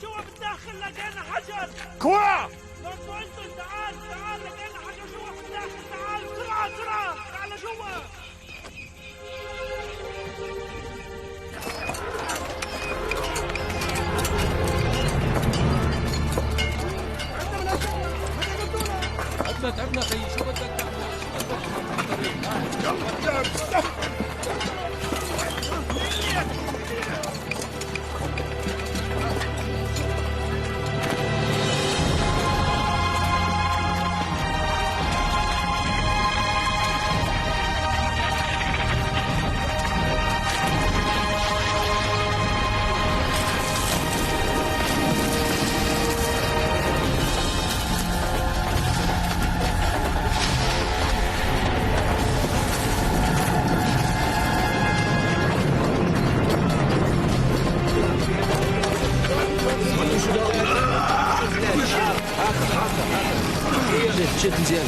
جوا بالداخل لقينا حجر. كوا لورد بوينتون تعال لقينا حجر جوا بالداخل. تعال بسرعة تعال جوا. تعبنا خي، شو بدك تعمل؟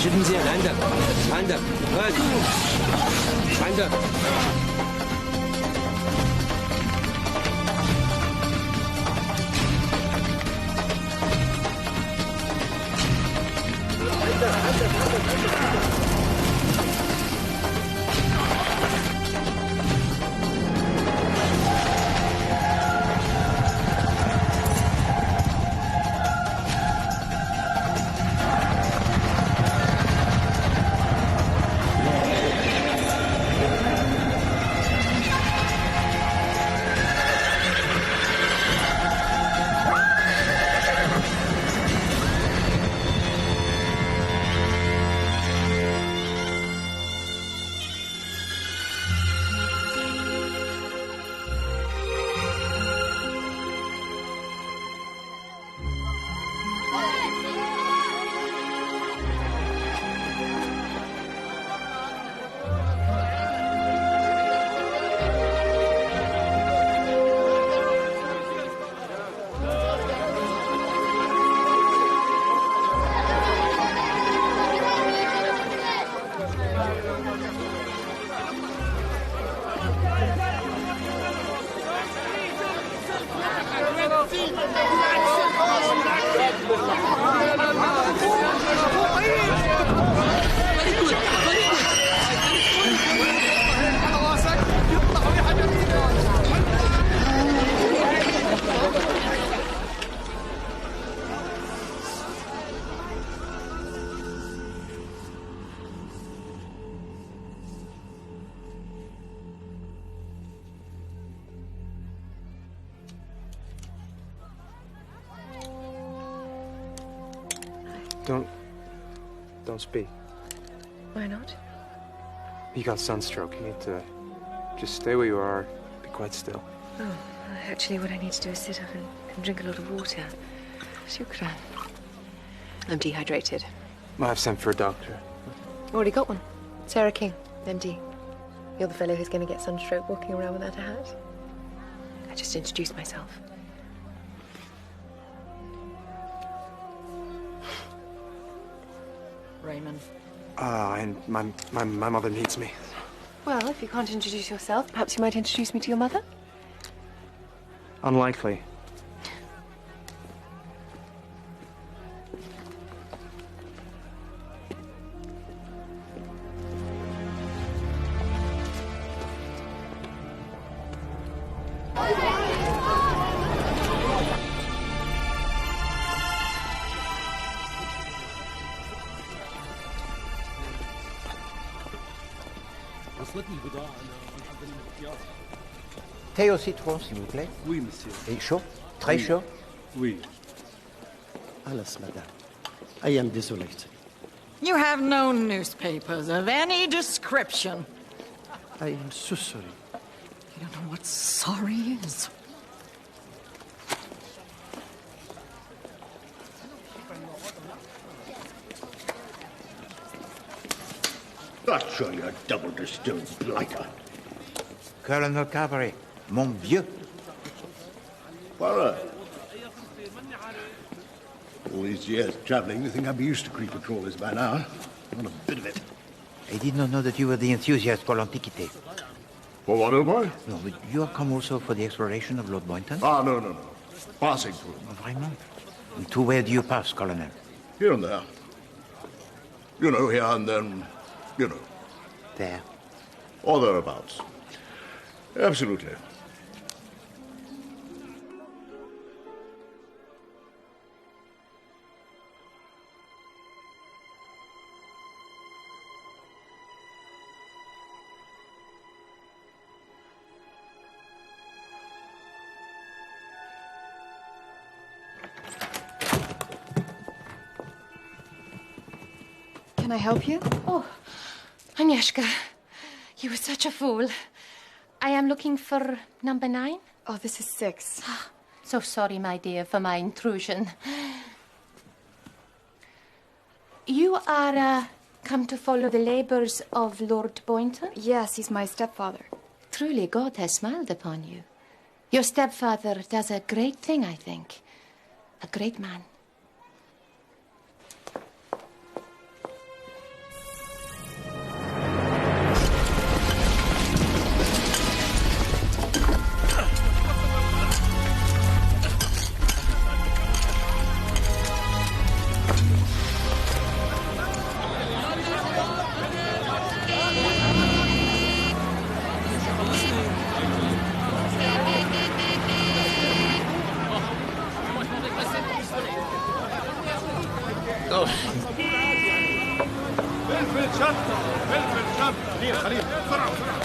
شد مزيان عندك هاد عندك Don't speak. Why not? You got sunstroke. You need to just stay where you are. Be quite still. Oh, actually, what I need to do is sit up and drink a lot of water. Shukran. I'm dehydrated. I've sent for a doctor. Already got one. Sarah King, MD. You're the fellow who's going to get sunstroke walking around without a hat. I just introduced myself. Raymond. And my mother needs me. Well, if you can't introduce yourself, perhaps you might introduce me to your mother? Unlikely. Thé au citron, s'il vous plaît. Oui, monsieur. Et chaud? Très chaud? Oui. Alas, madame, I am desolated. You have no newspapers of any description. I am so sorry. You don't know what sorry is. That's sure you're double-distilled blighter. Colonel Cavalry, mon vieux. Poirot. All these years traveling, you think I'd be used to creeper crawlers by now. Not a bit of it. I did not know that you were the enthusiast for l'Antiquité. For what, oh boy? No, but you have come also for the exploration of Lord Boynton? Ah, no. Passing through. Vraiment? And to where do you pass, Colonel? Here and there. You know, here and then, you know, There. or thereabouts. Absolutely. Can I help you? Oh, Agnieszka, you were such a fool. I am looking for number 9. Oh, this is 6. So sorry, my dear, for my intrusion. You are come to follow the labors of Lord Boynton? Yes, he's my stepfather. Truly, God has smiled upon you. Your stepfather does a great thing, I think. A great man. فلفل شطة فلفل شطة خليل خليل بسرعة بسرعة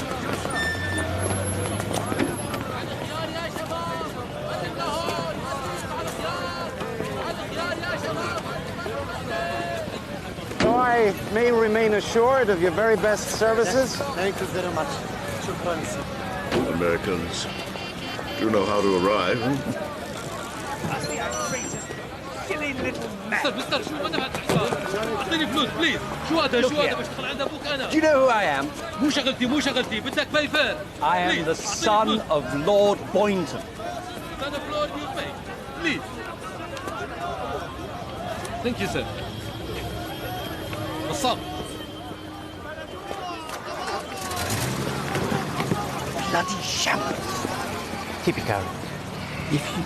So I may remain assured of your very best services. Thank you very much. Shukran. Americans do know how to arrive, huh? مستر شو بدنا بهالحساب؟ اعطيني فلوس بليز. شو هذا باش ادخل عند ابوك انا؟ Do you know who I am? مو شغلتي بدك باي فير. I am the son of Lord Boynton. Son of Lord you pay. Please. Thank you, sir. نصاب. Bloody shambles. Typical. If you...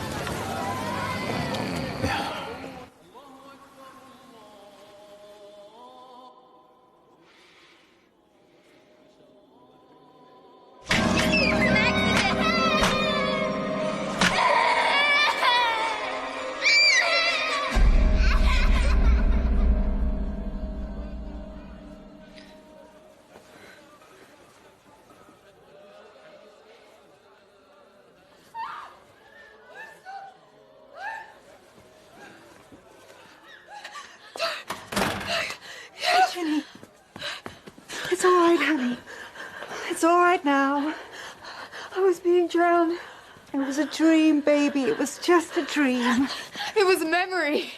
Jenny. It's all right, honey. It's all right now. I was being drowned. It was a dream, baby. It was just a dream. It was a memory.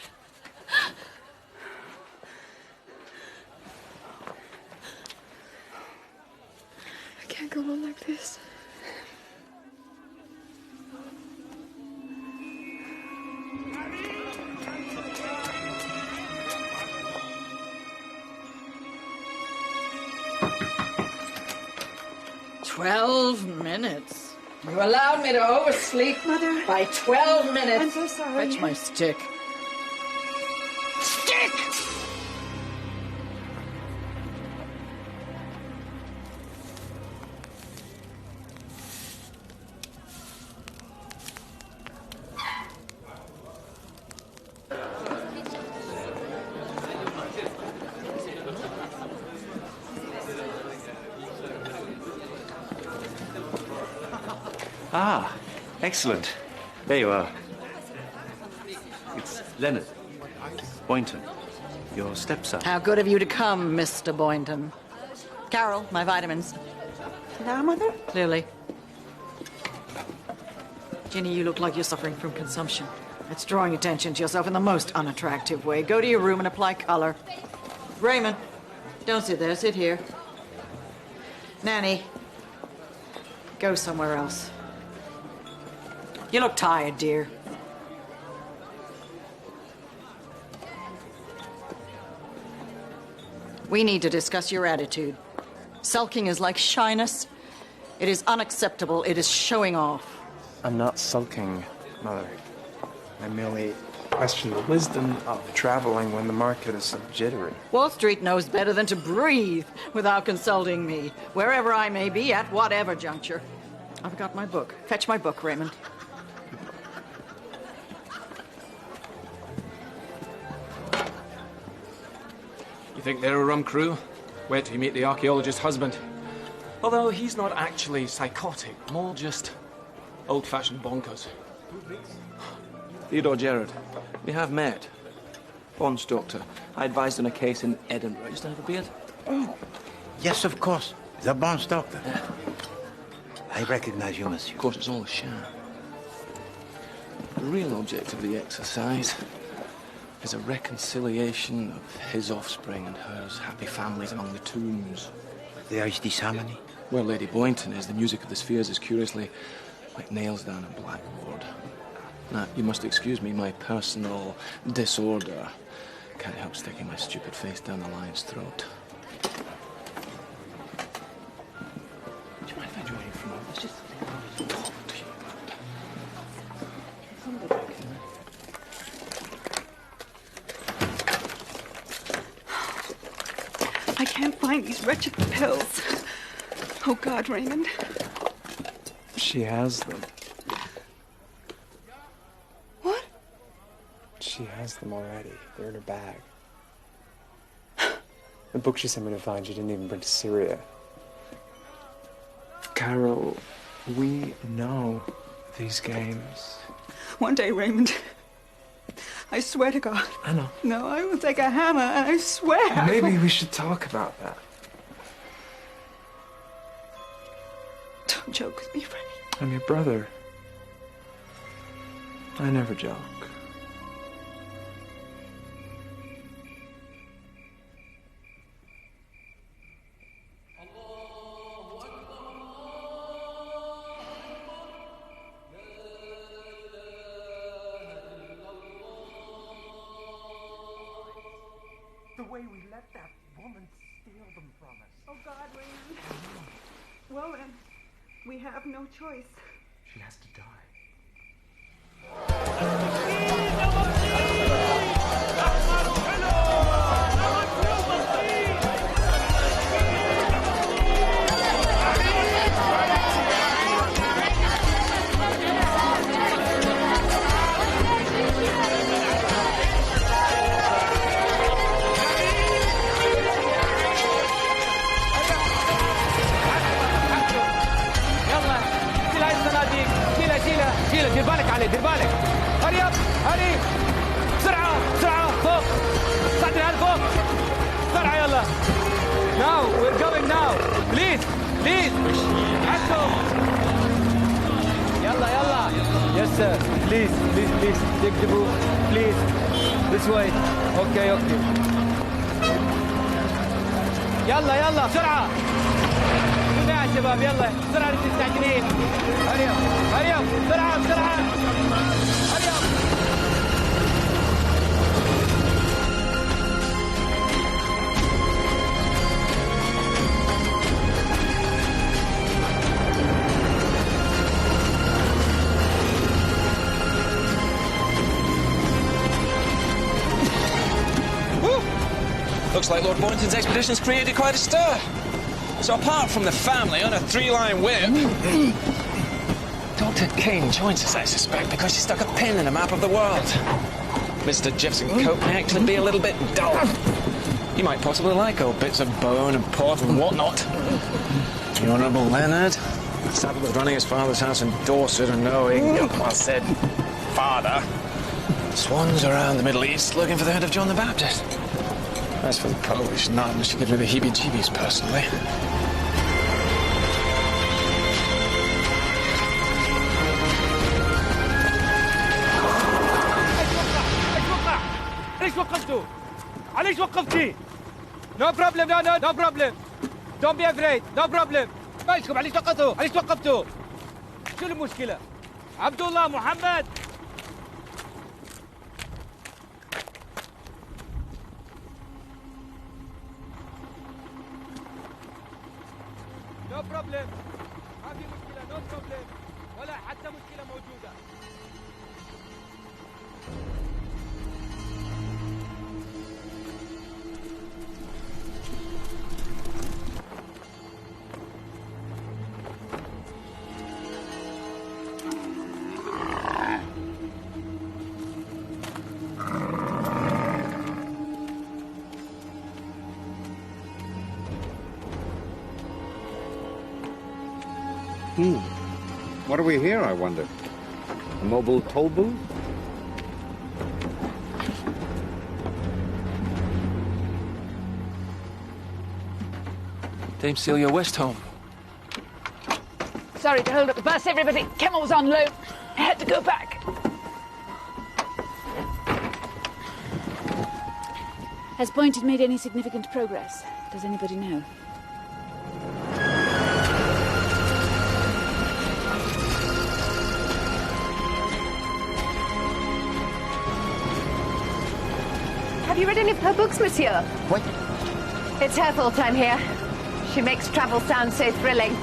I can't go on like this. Minutes. You allowed me to oversleep, Mother. by 12 minutes. I'm so sorry. Fetch my stick. Stick! Ah, excellent. There you are. It's Leonard Boynton, your stepson. How good of you to come, Mr. Boynton. Carol, my vitamins. Now, Mother? Clearly. Ginny, you look like you're suffering from consumption. It's drawing attention to yourself in the most unattractive way. Go to your room and apply color. Raymond, don't sit there, sit here. Nanny, go somewhere else. You look tired, dear. We need to discuss your attitude. Sulking is like shyness. It is unacceptable. It is showing off. I'm not sulking, Mother. I merely question the wisdom of traveling when the market is so jittery. Wall Street knows better than to breathe without consulting me, wherever I may be at whatever juncture. I've got my book. Fetch my book, Raymond. You think they're a rum crew? Wait till you meet the archaeologist's husband. Although he's not actually psychotic, more just old-fashioned bonkers. Theodore Gerard. We have met. Bond's doctor. I advised on a case in Edinburgh. Used to have a beard? Oh, yes, of course. The Bond's doctor. Yeah. I recognize you, monsieur. Of course, it's all a sham. The real object of the exercise is a reconciliation of his offspring and hers happy families among the tombs. There is disharmony? Where Lady Boynton is, the music of the spheres is curiously like nails down a blackboard. Now, you must excuse me, my personal disorder. Can't help sticking my stupid face down the lion's throat. Do you mind if I join you for a moment? Let's just talk to you. I can't find these wretched pills. Oh, God, Raymond. She has them. What? She has them already. They're in her bag. The book she sent me to find, she didn't even bring to Syria. Carol, we know these games. One day, Raymond, I swear to God. I know. No, I will take a hammer, and I swear. Maybe we should talk about that. Don't joke with me, Freddie. I'm your brother. I never joke. The way we let that woman steal them from us. Oh, God, Raymond. Well, then, we have no choice. She has to die. شيله دير بالك عليه دير بالك هري اب هري بسرعه بسرعه فوق صعد الهال فوق بسرعه يلا now we're going now please please حسوا يلا يلا yes sir please please please take the book please this way okay okay يلا يلا بسرعه يا شباب يلا بسرعه انتوا مستعجلين هري اب هري اب بسرعه بسرعه هري اب Looks like Lord Boynton's expedition's created quite a stir. So apart from the family on a three-line whip, Dr. Kane joins us, I suspect, because she stuck a pin in a map of the world. Mr. Jeffson Cope may actually be a little bit dull. He might possibly like old bits of bone and pot and whatnot. The Honourable Leonard, saddled with running his father's house in Dorset and knowing, well said, father, swans around the Middle East looking for the head of John the Baptist. As for the Polish nun, she gives me the heebie-jeebies personally. ليش وقفتوا؟ ليش وقفتي؟ No problem, no problem. Don't be afraid, no problem. مالكم ليش وقفتوا؟ ليش وقفتوا؟ شو المشكلة؟ عبد الله محمد No problem. ما في مشكلة no problem. ولا حتى مشكلة موجودة. What do we hear, I wonder? A mobile toll booth? Dame Celia Westholm. Sorry to hold up the bus, everybody. Kemmel was on loan. I had to go back. Has Boynton made any significant progress? Does anybody know? Have you read any of her books, monsieur? What? It's her fault I'm here. She makes travel sound so thrilling.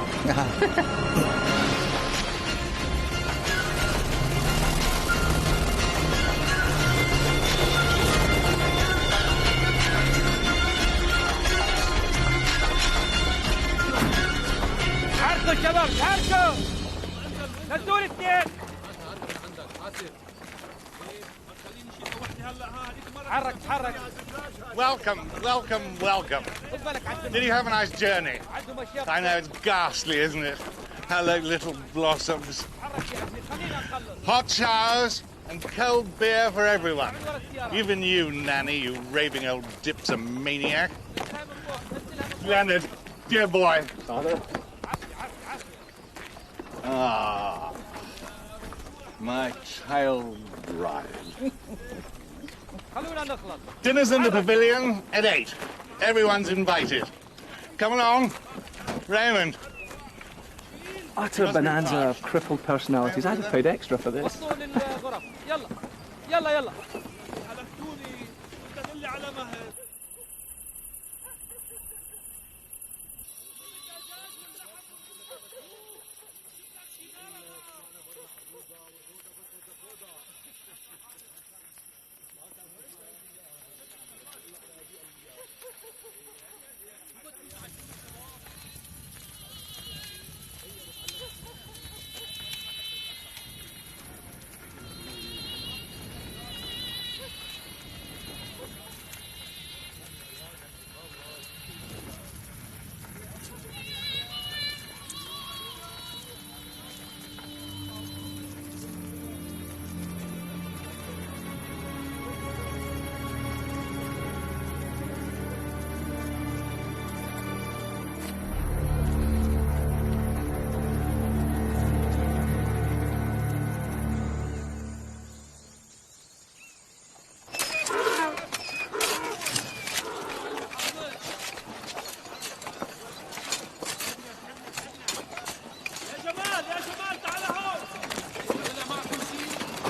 حركوا شباب حركوا نزلوا الاثنين حرك تحرك Welcome. Did you have a nice journey? I know, it's ghastly, isn't it? Hello, little blossoms. Hot showers and cold beer for everyone. Even you, Nanny, you raving old dipsomaniac. Leonard, dear boy. Father? Ah, my child bride. Dinner's in the pavilion at 8. Everyone's invited. Come along. Raymond. Utter bonanza of crippled personalities. I'd have paid extra for this.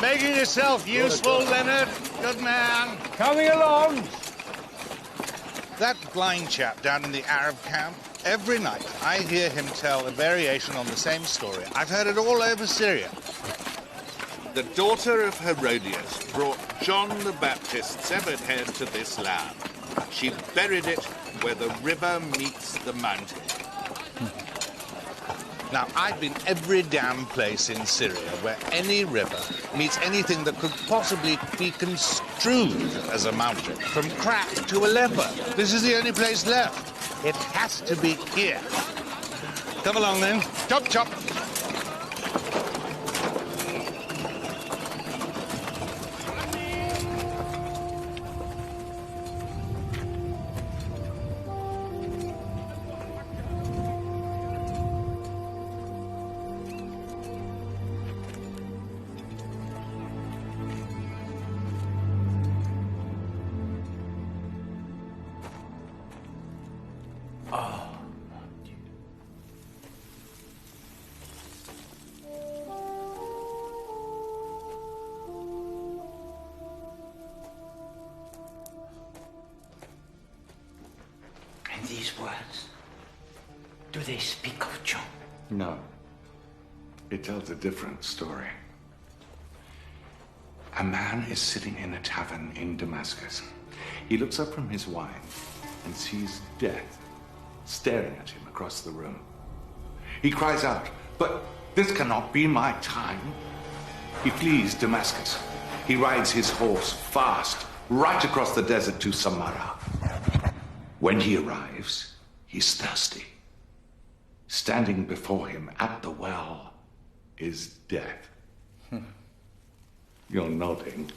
Making yourself useful, Leonard. Good man. Coming along. That blind chap down in the Arab camp, every night I hear him tell a variation on the same story. I've heard it all over Syria. The daughter of Herodias brought John the Baptist's severed head to this land. She buried it where the river meets the mountain. Now, I've been every damn place in Syria where any river meets anything that could possibly be construed as a mountain, from Krak to Aleppo. This is the only place left. It has to be here. Come along, then. Chop, chop. And these words, do they speak of John? No. It tells a different story. A man is sitting in a tavern in Damascus. He looks up from his wine and sees death staring at him across the room. He cries out, "But this cannot be my time." He flees Damascus. He rides his horse fast right across the desert to Samarra. When he arrives, he's thirsty. Standing before him at the well is death. You're nodding.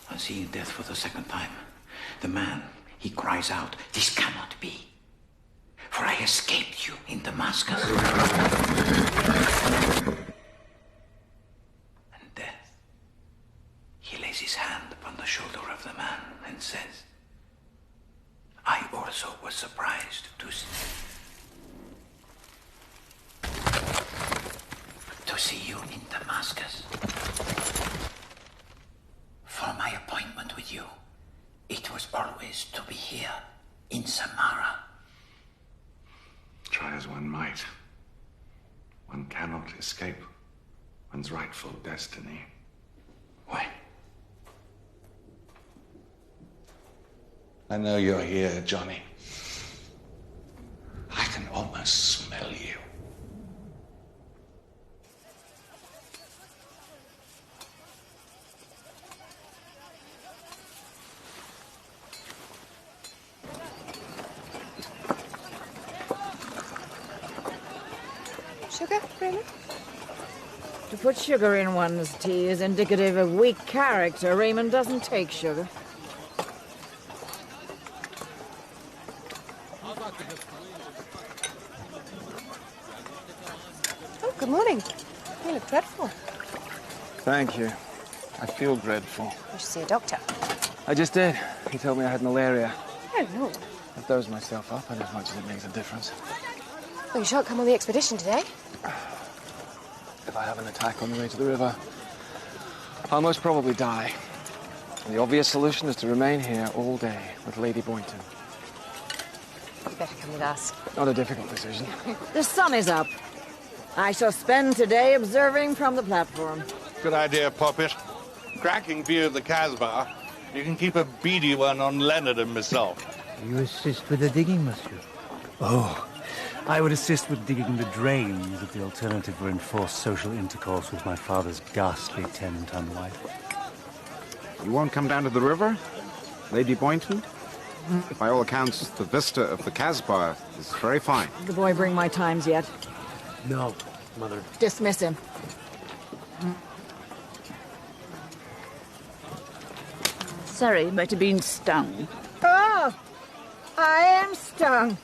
On seeing death for the second time, the man, he cries out, "This cannot be, for I escaped you in Damascus." And death, he lays his hand upon the shoulder of the man and says, "I also was surprised to see you in Damascus. For my appointment with you, it was always to be here in Samara." Try as one might, one cannot escape one's rightful destiny. Why? I know you're here, Johnny. I can almost smell you. Sugar, Raymond? To put sugar in one's tea is indicative of weak character. Raymond doesn't take sugar. Oh, good morning. You look dreadful. Thank you. I feel dreadful. You should see a doctor. I just did. He told me I had malaria. Oh, no. I've dosed myself up, and as much as it makes a difference. Well, you shan't come on the expedition today. If I have an attack on the way to the river, I'll most probably die. And the obvious solution is to remain here all day with Lady Boynton. You better come with us. Not a difficult decision. The sun is up. I shall spend today observing from the platform. Good idea, Poppet. Cracking view of the Casbah. You can keep a beady one on Leonard and myself. You assist with the digging, monsieur? Oh, I would assist with digging the drains if the alternative were enforced social intercourse with my father's ghastly 10-ton wife. You won't come down to the river, Lady Boynton? By all accounts, the vista of the Casbah is very fine. Did the boy bring my times yet? No, Mother. Dismiss him. Sorry, might have been stung. Oh! I am stung.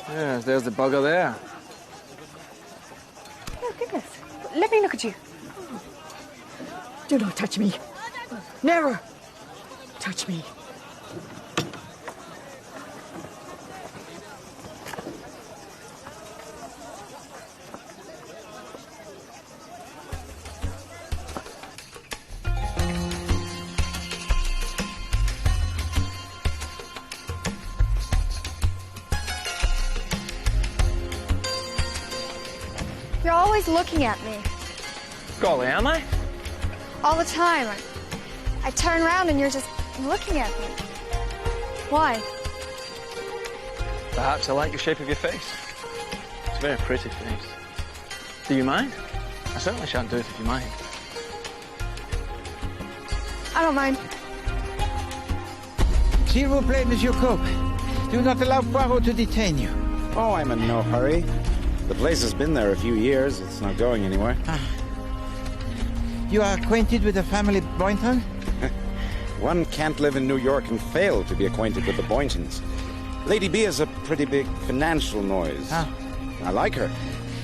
Yes, there's the bugger there. Oh, goodness. Let me look at you. Do not touch me. Never touch me. You're always looking at me. Golly, am I? All the time. I turn around and you're just looking at me. Why? Perhaps I like the shape of your face. It's a very pretty face. Do you mind? I certainly shan't do it if you mind. I don't mind. S'il vous plaît, Monsieur Cope. Do not allow Poirot to detain you. Oh, I'm in no hurry. The place has been there a few years. It's not going anywhere. You are acquainted with the family Boynton? One can't live in New York and fail to be acquainted with the Boyntons. Lady B is a pretty big financial noise. I like her.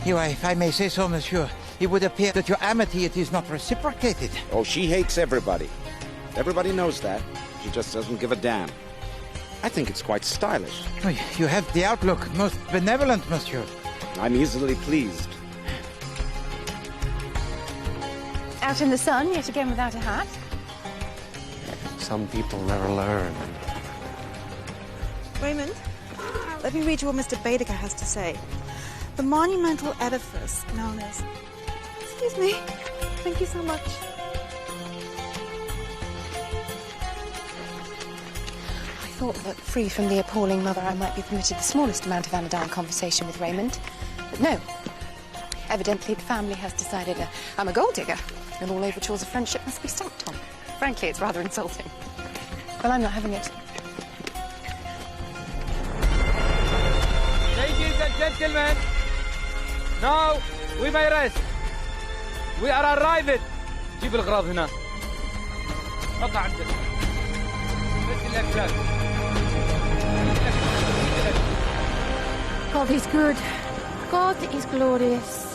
If I may say so, monsieur, it would appear that your amity is not reciprocated. Oh, she hates everybody. Everybody knows that. She just doesn't give a damn. I think it's quite stylish. You have the outlook most benevolent, monsieur. I'm easily pleased. Out in the sun, yet again without a hat. Some people never learn. Raymond, let me read you what Mr. Baedeker has to say. The monumental edifice known as... Excuse me. Thank you so much. I thought that, free from the appalling mother, I might be permitted the smallest amount of anodyne conversation with Raymond. But no. Evidently, the family has decided I'm a gold digger, and all overtures of friendship must be stopped on. Frankly, it's rather insulting. But I'm not having it. Ladies and Gentlemen, now we may rest. We are arriving. جيب الغراض هنا. حطها عندك. بس الأكلات. God is good. God is glorious.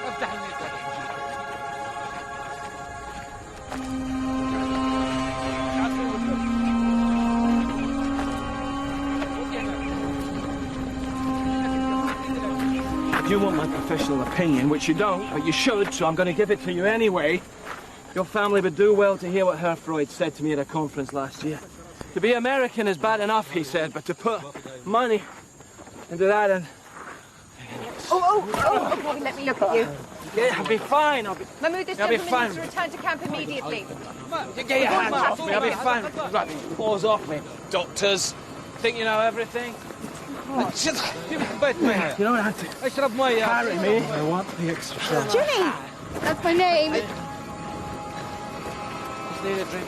افتح الميزان. If you want my professional opinion, which you don't, but you should, so I'm going to give it to you anyway, your family would do well to hear what Herr Freud said to me at a conference last year. To be American is bad enough, he said, but to put money into that and... Oh, boy, let me look at you. Yeah, I'll be fine. Mahmoud, this I'll be gentleman fine. needs to return to camp immediately. Get your hands off me, I'll be fine. Right, paws off me. Doctors, think you know everything? You know what I have to... Carry me. I want the extra shot. Jimmy! That's my name. Just need a drink.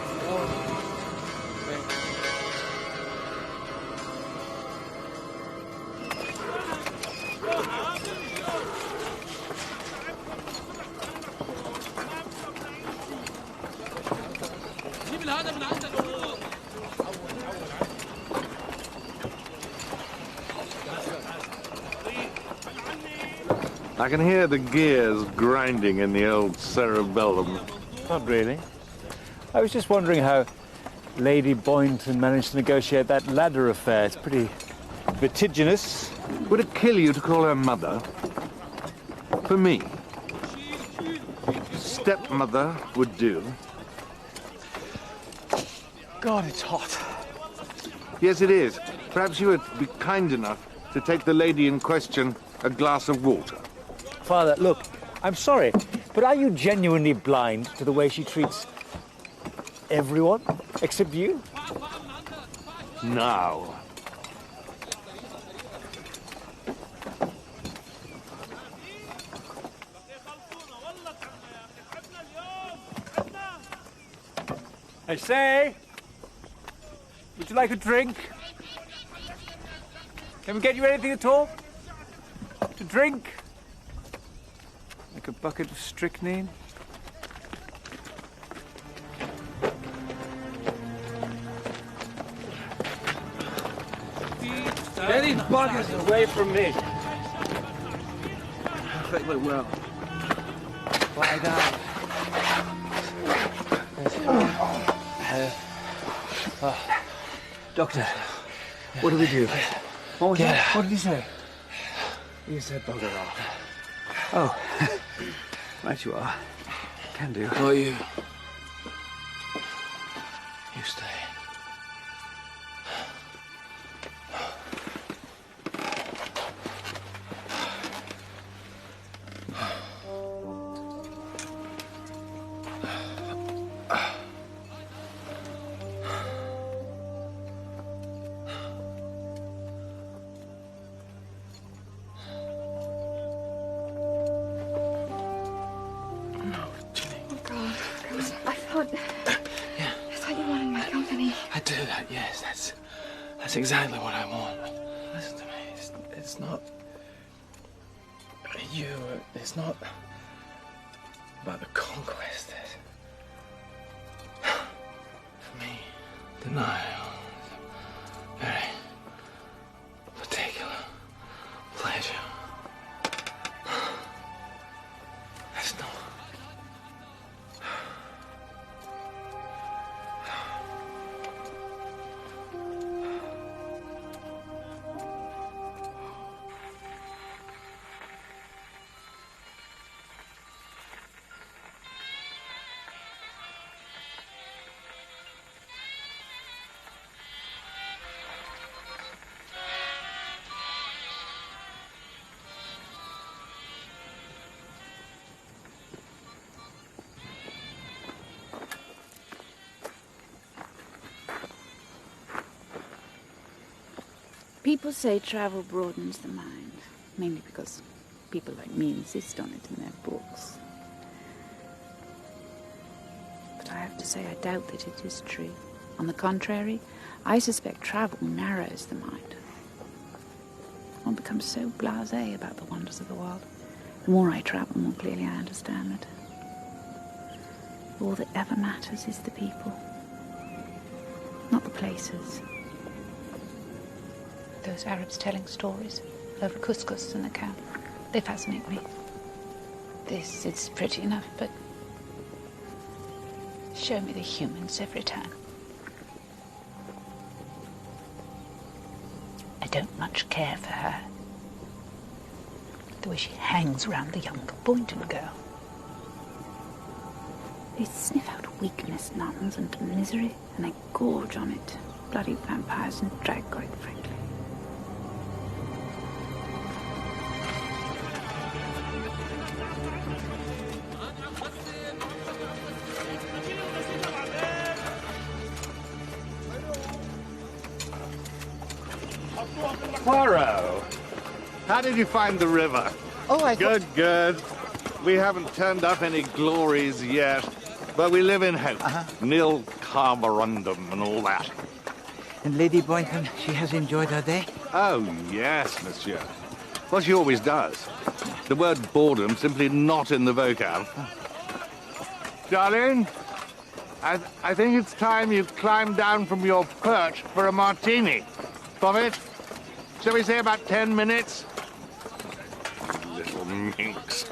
I can hear the gears grinding in the old cerebellum. Not really. I was just wondering how Lady Boynton managed to negotiate that ladder affair. It's pretty vertiginous. Would it kill you to call her mother? For me. Stepmother would do. God, it's hot. Yes, it is. Perhaps you would be kind enough to take the lady in question a glass of water. Father, look, I'm sorry, but are you genuinely blind to the way she treats everyone except you? Now. I say, would you like a drink? Can we get you anything at all? To drink? Like a bucket of strychnine? Get these buggers away from me. Perfectly well. Lie down. Doctor, what do we do? What was Get that? out. What did he say? You said bugger off. Oh, right you are. Can do. Not you. You stay. I thought you wanted my company. I do that, yes. That's exactly what I want. Listen to me. It's not you. It's not about the conquest. For me, denial is a very particular pleasure. It's not. People say travel broadens the mind, mainly because people like me insist on it in their books. But I have to say I doubt that it is true. On the contrary, I suspect travel narrows the mind. One becomes so blasé about the wonders of the world. The more I travel, the more clearly I understand it. All that ever matters is the people, not the places. Those Arabs telling stories over couscous in the camp, they fascinate me. This is pretty enough, but show me the humans every time. I don't much care for her. The way she hangs around the younger Boynton girl. They sniff out weakness, nuns, and misery, and they gorge on it. Bloody vampires and drag, quite frankly. Poirot, how did you find the river? Oh, Good. We haven't turned up any glories yet, but we live in hope. Nil carborundum and all that. And Lady Boynton, she has enjoyed her day? Oh, yes, monsieur. Well, she always does. The word boredom simply not in the vocab. Darling, I think it's time you climbed down from your perch for a martini. Prophet, shall we say about 10 minutes? Little minx.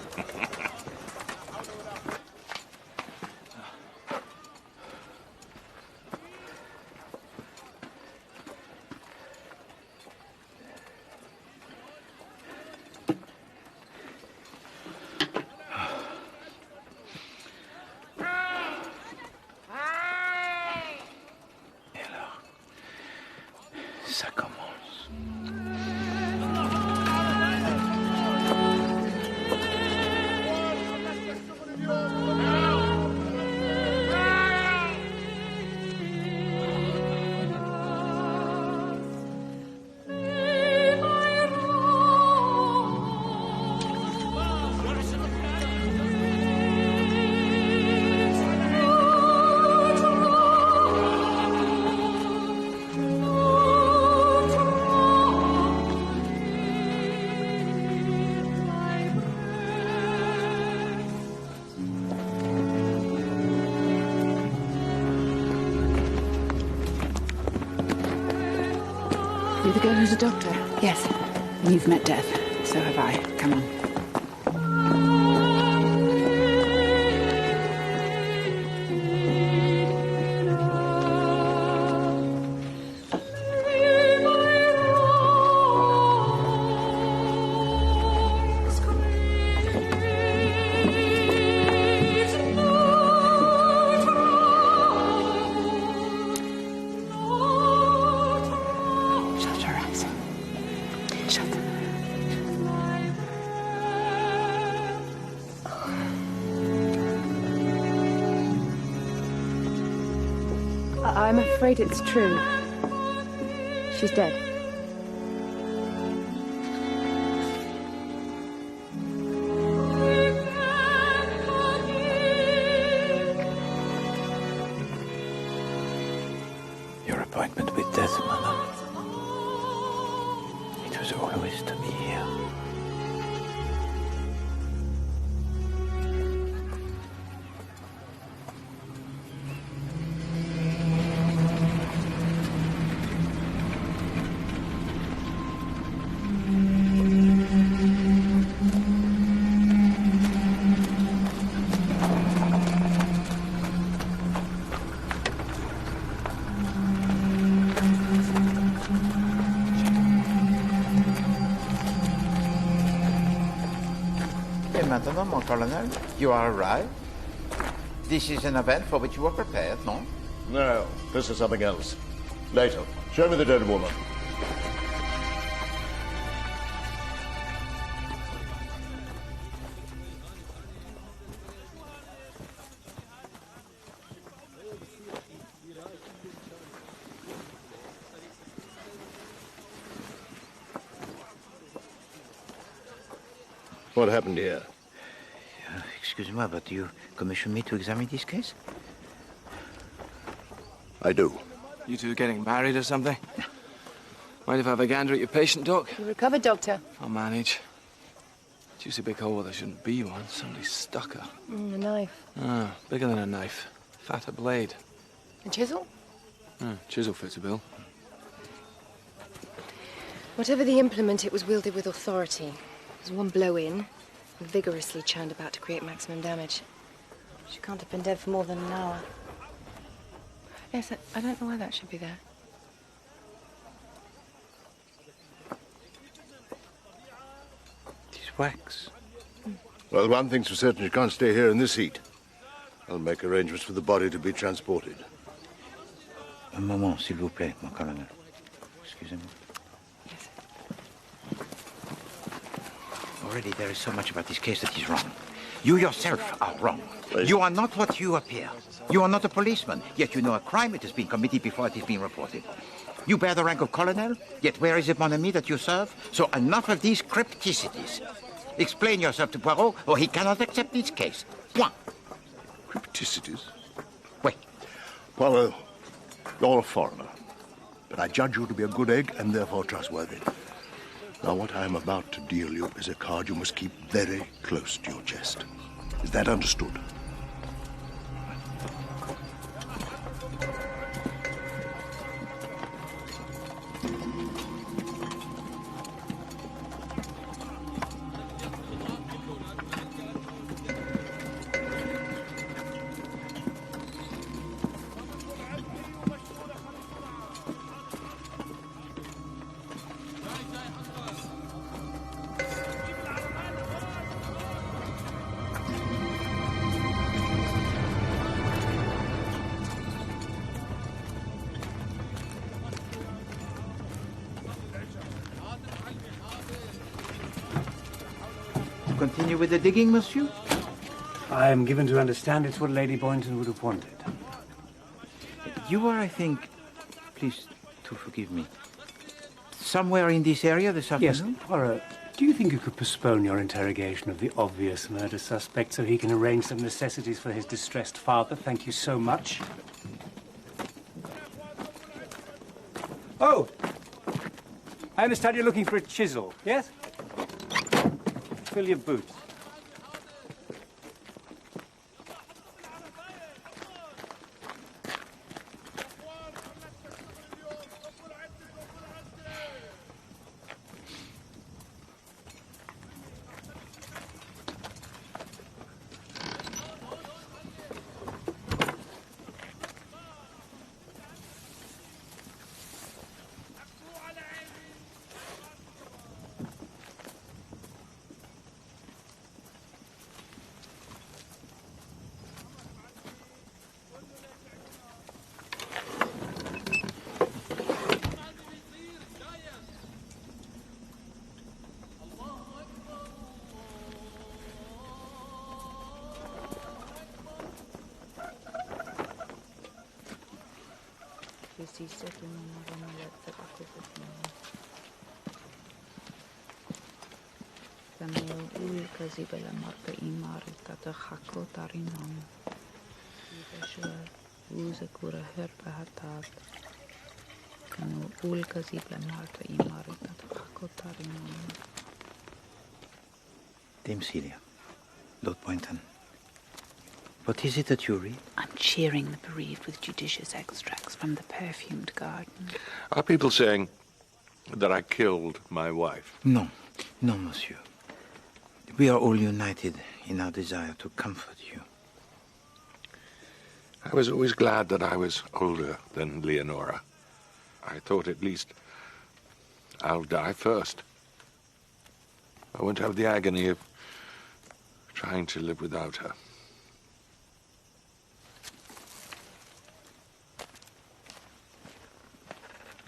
Ça commence. You're the girl who's a doctor? Yes. And you've met death. So have I. Come on. Shut your eyes. Shut them. I'm afraid it's true. She's dead. Your appointment with death, madam. It was always to be here. Et maintenant, mon colonel, you are arrived. This is an event for which you were prepared, no? No, this is something else. Later. Show me the dead woman. What happened here? Excuse-moi, but you commissioned me to examine this case? I do. You two getting married or something? Mind if I have a gander at your patient, Doc? You recovered, Doctor? I'll manage. Juicy big hole where there shouldn't be one. Somebody stuck her. A knife. Ah, bigger than a knife. Fatter blade. A chisel? Chisel fits a bill. Whatever the implement, it was wielded with authority. It was one blow in, vigorously churned about to create maximum damage. She can't have been dead for more than an hour. Yes, I don't know why that should be there. It's wax. Well, one thing's for certain, you can't stay here in this heat. I'll make arrangements for the body to be transported. Un moment, s'il vous plaît, mon colonel. Excusez-moi. Already there is so much about this case that is wrong. You yourself are wrong. You are not what you appear. You are not a policeman, yet you know a crime it has been committed before it has been reported. You bear the rank of colonel, yet where is the mon ami that you serve? So enough of these crypticities. Explain yourself to Poirot, or he cannot accept this case. Point. Crypticities? Oui. Poirot, you're a foreigner, but I judge you to be a good egg and therefore trustworthy. Now, what I am about to deal you is a card you must keep very close to your chest. Is that understood? Continue with the digging, monsieur? I am given to understand it's what Lady Boynton would have wanted. You are, I think, please to forgive me, somewhere in this area this afternoon? Yes, Poirot, do you think you could postpone your interrogation of the obvious murder suspect so he can arrange some necessities for his distressed father? Thank you so much. Oh! I understand you're looking for a chisel, yes? Fill your boots. Dame Celia, Lord Boynton, what is it that you read? I'm cheering the bereaved with judicious extracts from the perfumed garden. Are people saying that I killed my wife? No, no, monsieur. We are all united in our desire to comfort you. I was always glad that I was older than Leonora. I thought at least I'll die first. I won't have the agony of trying to live without her.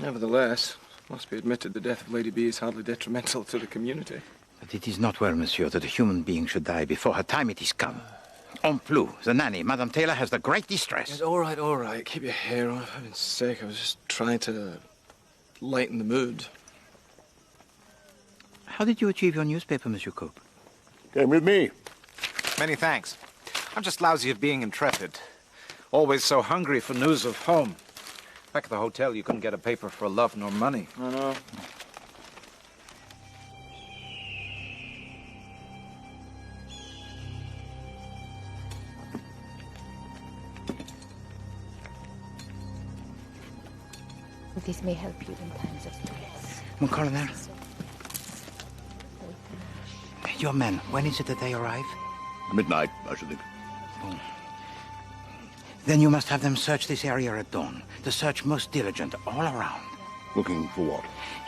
Nevertheless, must be admitted the death of Lady B is hardly detrimental to the community. But it is not well, monsieur, that a human being should die before her time it is come. En plus, the nanny, Madame Taylor, has the great distress. Yes, all right. Keep your hair on. For heaven's sake, I was just trying to lighten the mood. How did you achieve your newspaper, Monsieur Cope? Came with me. Many thanks. I'm just lousy at being intrepid. Always so hungry for news of home. Back at the hotel, you couldn't get a paper for love nor money. I know. This may help you in times of stress. Mon Colonel. Your men, when is it that they arrive? Midnight, I should think. Oh. Then you must have them search this area at dawn. The search most diligent, all around. Looking for what?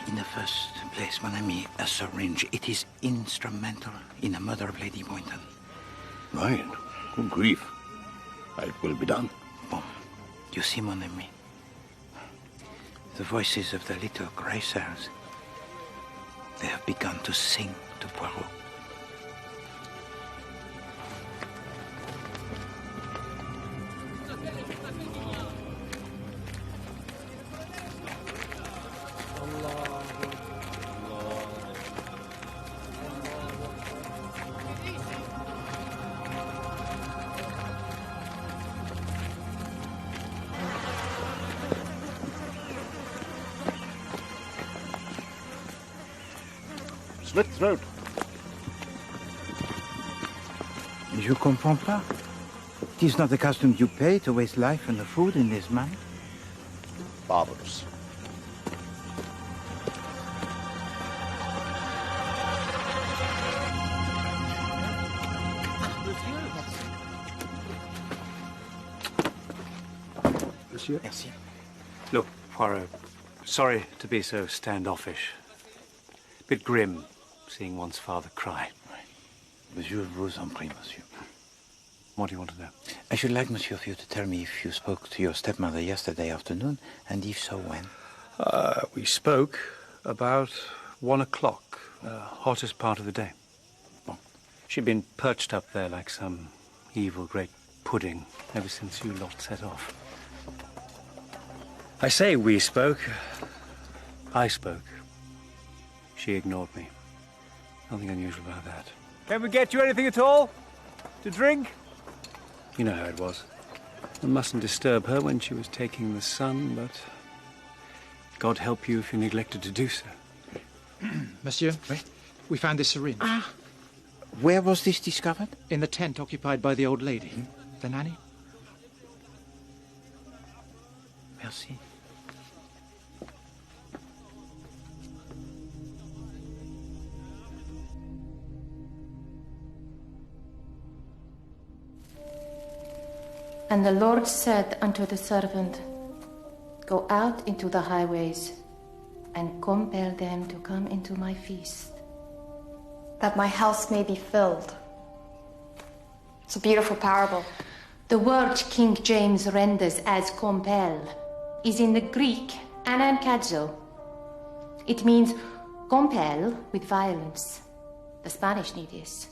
In the first place, mon ami, a syringe. It is instrumental in the murder of Lady Boynton. Right. Good grief. It will be done. Bon. You see, mon ami, the voices of the little grey cells, they have begun to sing to Poirot. Slit throat. Je comprends pas. It is not the custom you pay to waste life and the food in this manner. Barbarous. Monsieur? Merci. Look, Poirot, sorry to be so standoffish. Bit grim, seeing one's father cry. Monsieur, vous en prie, monsieur. What do you want to know? I should like, monsieur, for you to tell me if you spoke to your stepmother yesterday afternoon, and if so, when? We spoke about 1 o'clock, hottest part of the day. Bon. She'd been perched up there like some evil great pudding ever since you lot set off. I say we spoke. I spoke. She ignored me. Nothing unusual about that. Can we get you anything at all? To drink? You know how it was. I mustn't disturb her when she was taking the sun, but God help you if you neglected to do so. Monsieur, we found this syringe. Ah. Where was this discovered? In the tent occupied by the old lady. The nanny? Merci. And the Lord said unto the servant, Go out into the highways, and compel them to come into my feast, that my house may be filled. It's a beautiful parable. The word King James renders as compel is in the Greek anankazo. It means compel with violence. The Spanish knew this.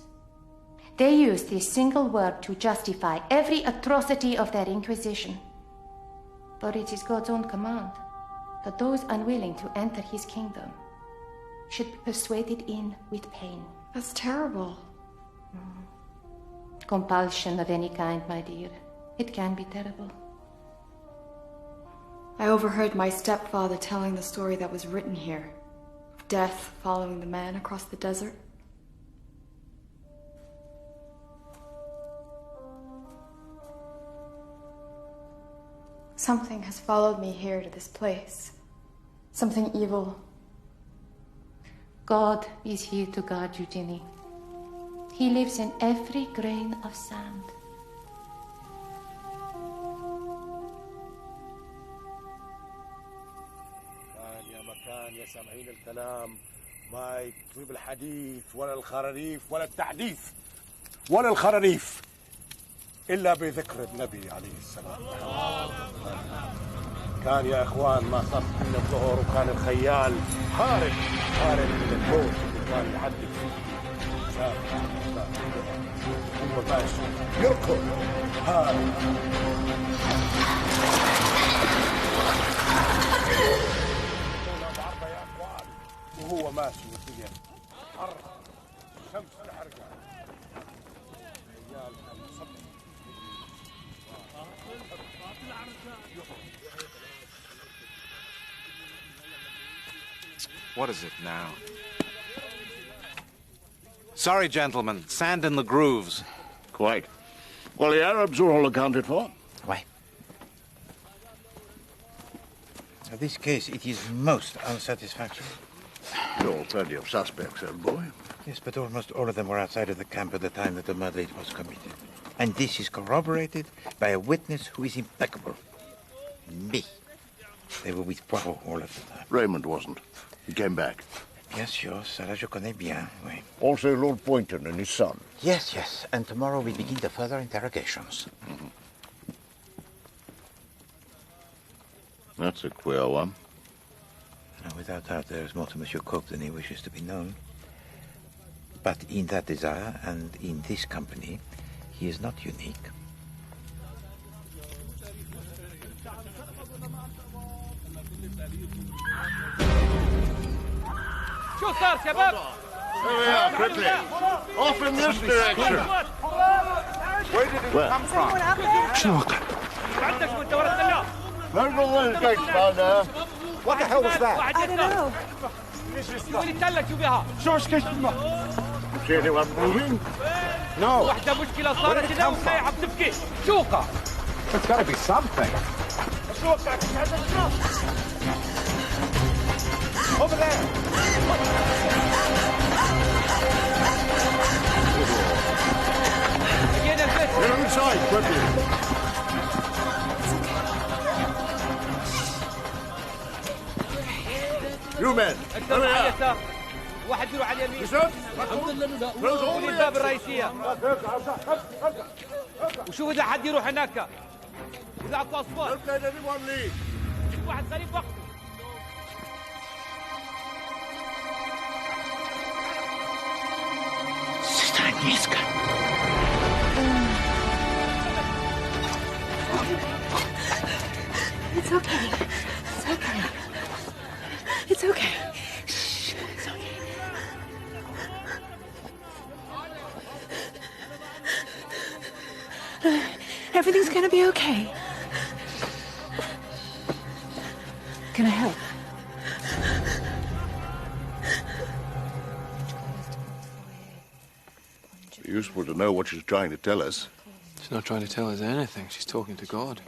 They used this single word to justify every atrocity of their Inquisition. But it is God's own command that those unwilling to enter his kingdom should be persuaded in with pain. That's terrible. Compulsion of any kind, my dear. It can be terrible. I overheard my stepfather telling the story that was written here, of death following the man across the desert. Something has followed me here to this place. Something evil. God is here to guard you, Ginny. He lives in every grain of sand. يا مكان يا سامعين الكلام ما يطيب الحديث ولا الخراريف ولا التحديث ولا الخراريف إلا بذكر النبي عليه السلام. كان يا إخوان ما صف من الظهر وكان الخيال خارج من الموت اللي كان يعدي فيه. هو ماشي يركض هارب. بعرضه يا إخوان وهو ماشي والدنيا حر شمس الحرقة. رجال كان مصدق. What is it now? Sorry, gentlemen. Sand in the grooves. Quite. Well, the Arabs are all accounted for. Why? In this case, it is most unsatisfactory. There are plenty of suspects, old boy. Yes, but almost all of them were outside of the camp at the time that the murder was committed. And this is corroborated by a witness who is impeccable. Me. They were with Poirot all of the time. Raymond wasn't. He came back. Bien sûr, ça je connais bien, oui. Also Lord Boynton and his son. Yes, yes. And tomorrow we begin the further interrogations. Mm-hmm. That's a queer one. Now, without doubt, there is more to Monsieur Coke than he wishes to be known. But in that desire and in this company, he is not unique. شو صار شباب؟ There we are, quickly. Off in this direction. Where did it come from? عندك وانت ورا السلاح. There's all those gates down there. What the hell was that? I don't know. يقولي تلك شو بها؟ شو سكت See anyone moving? No. واحدة مشكلة صارت هنا وهي عم تبكي. شوقة. There's got to be something. Over there. Get inside, quickly. You men, hurry up. واحد يروح على اليمين. Close الباب الرئيسية. وشوف إذا حد يروح هناك. إذا أكو أصوات. Don't let anyone leave. شوف واحد غريب وقته. Sister Agnieszka. It's okay. It's okay. It's okay. Shh. It's okay. Everything's gonna be okay. Can I help? Useful to know what she's trying to tell us. She's not trying to tell us anything. She's talking to God.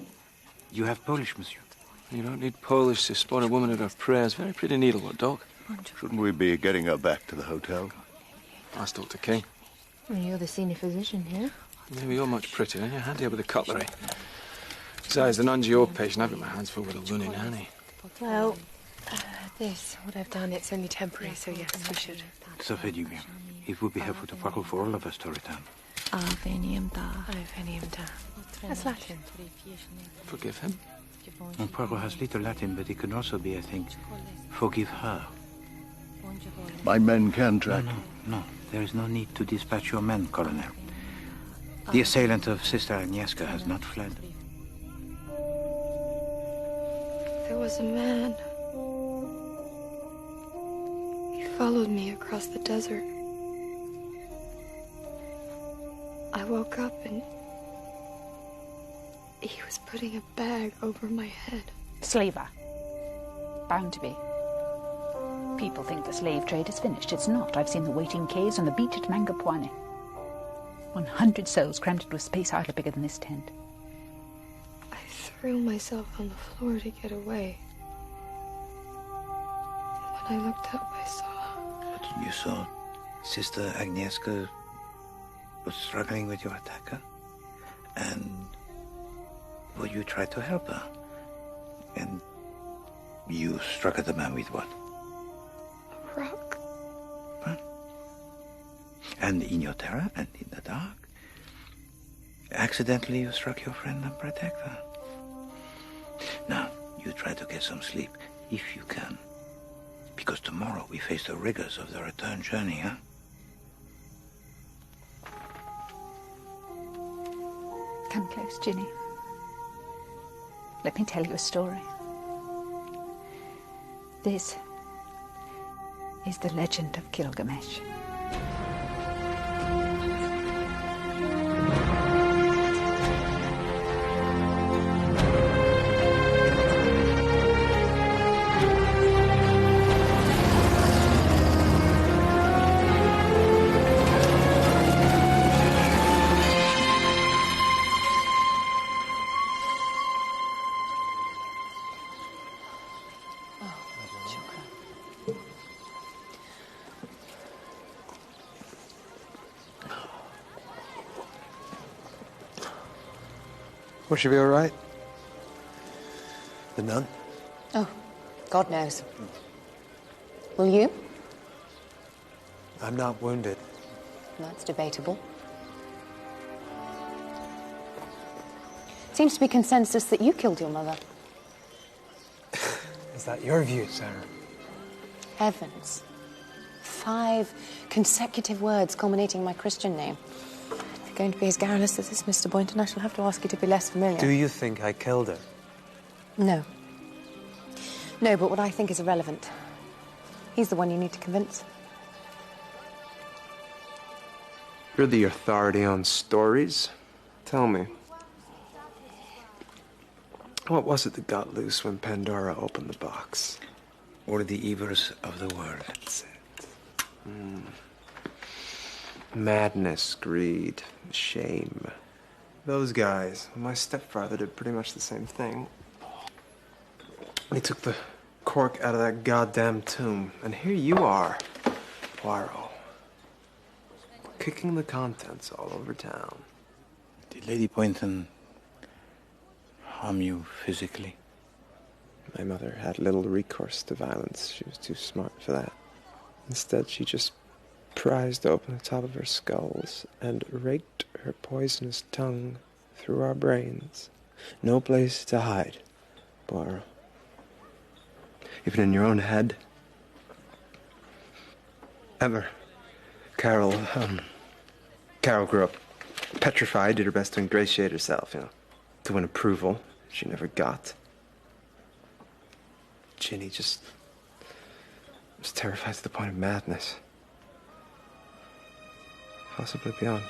You have Polish, monsieur? You don't need Polish to spot a woman at her prayers. Very pretty needlework, dog. Shouldn't we be getting her back to the hotel? Ask Dr. King. Well, you're the senior physician here. Maybe you're much prettier. You're handier with the cutlery. Besides, an angio patient, I've got my hands full with a loony nanny. Well, what I've done, it's only temporary, so yes, we should. Ça fait du bien. It would be helpful to Poirot for all of us to return. Avenium da. That's Latin. Forgive him? And Poirot has little Latin, but it can also be, I think, forgive her. My men can track. No. There is no need to dispatch your men, Colonel. The assailant of Sister Agnieszka has not fled. There was a man. He followed me across the desert. I woke up and he was putting a bag over my head. Slaver. Bound to be. People think the slave trade is finished. It's not. I've seen the waiting caves on the beach at Mangapuane. 100 souls crammed into a space hardly bigger than this tent. I threw myself on the floor to get away. When I looked up, I saw... But you saw Sister Agnieszka was struggling with your attacker, and well, you tried to help her, and you struck at the man with what? A rock. Huh? And in your terror and in the dark, accidentally you struck your friend and protector. Now, you try to get some sleep, if you can, because tomorrow we face the rigors of the return journey, huh? Come close, Ginny. Let me tell you a story. This is the legend of Gilgamesh. Will she be all right? The nun? Oh, God knows. Will you? I'm not wounded. That's debatable. Seems to be consensus that you killed your mother. Is that your view, Sarah? Heavens. 5 consecutive words culminating in my Christian name. If you're going to be as garrulous as this, Mr. Boynton, I shall have to ask you to be less familiar. Do you think I killed her? No. No, but what I think is irrelevant. He's the one you need to convince. You're the authority on stories. Tell me. What was it that got loose when Pandora opened the box? Or the evils of the world. That's it. Madness, greed, shame. Those guys, my stepfather did pretty much the same thing. He took the cork out of that goddamn tomb, and here you are, Poirot, kicking the contents all over town. Did Lady Boynton harm you physically? My mother had little recourse to violence. She was too smart for that. Instead, she just prized open the top of her skulls and raked her poisonous tongue through our brains. No place to hide, Poirot. Even in your own head. Ever. Carol grew up petrified, did her best to ingratiate herself, to win approval she never got. Ginny just was terrified to the point of madness. Possibly beyond.